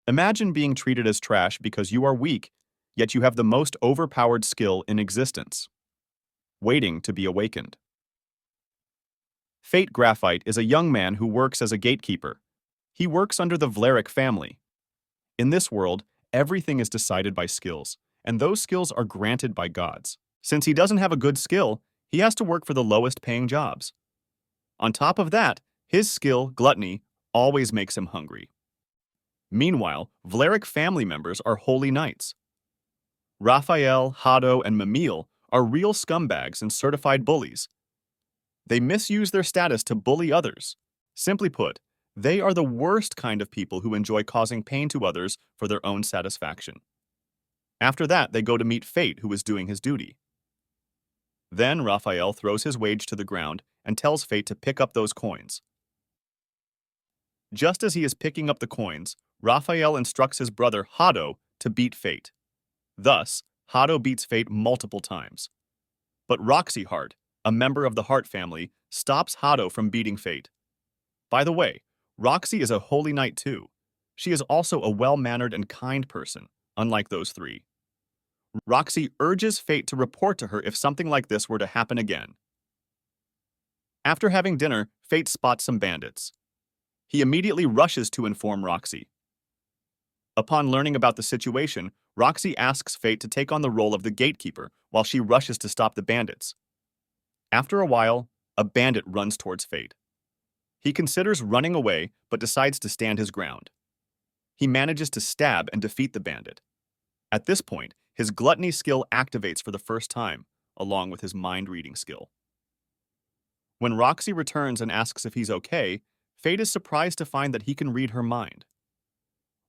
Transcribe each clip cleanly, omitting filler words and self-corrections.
Imagine being treated as trash because you are weak, yet you have the most overpowered skill in existence, waiting to be awakened. Fate Graphite is a young man who works as a gatekeeper. He works under the Vlerick family. In this world, everything is decided by skills, and those skills are granted by gods. Since he doesn't have a good skill, he has to work for the lowest paying jobs. On top of that, his skill, gluttony, always makes him hungry. Meanwhile, Vlerick family members are holy knights. Raphael, Hado, and Mamil are real scumbags and certified bullies. They misuse their status to bully others. Simply put, they are the worst kind of people who enjoy causing pain to others for their own satisfaction. After that, they go to meet Fate, who is doing his duty. Then Raphael throws his wage to the ground and tells Fate to pick up those coins. Just as he is picking up the coins, Raphael instructs his brother Hado to beat Fate. Thus, Hado beats Fate multiple times. But Roxy Heart, a member of the Heart family, stops Hado from beating Fate. By the way, Roxy is a holy knight too. She is also a well-mannered and kind person, unlike those three. Roxy urges Fate to report to her if something like this were to happen again. After having dinner, Fate spots some bandits. He immediately rushes to inform Roxy. Upon learning about the situation, Roxy asks Fate to take on the role of the gatekeeper while she rushes to stop the bandits. After a while, a bandit runs towards Fate. He considers running away but decides to stand his ground. He manages to stab and defeat the bandit. At this point, his gluttony skill activates for the first time, along with his mind-reading skill. When Roxy returns and asks if he's okay, Fate is surprised to find that he can read her mind.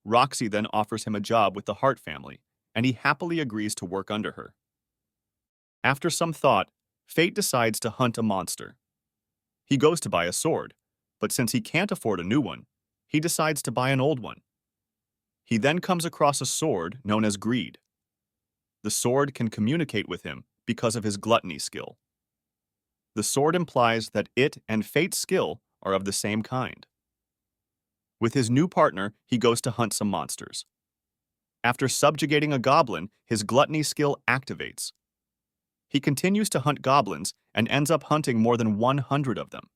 Roxy then offers him a job with the Heart family, and he happily agrees to work under her. After some thought, Fate decides to hunt a monster. He goes to buy a sword, but since he can't afford a new one, he decides to buy an old one. He then comes across a sword known as Greed. The sword can communicate with him because of his gluttony skill. The sword implies that it and Fate's skill are of the same kind. With his new partner, he goes to hunt some monsters. After subjugating a goblin, his gluttony skill activates. He continues to hunt goblins and ends up hunting more than 100 of them.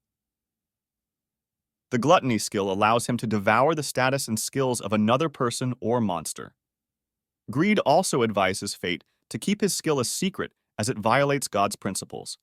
The gluttony skill allows him to devour the status and skills of another person or monster. Greed also advises Fate to keep his skill a secret as it violates God's principles.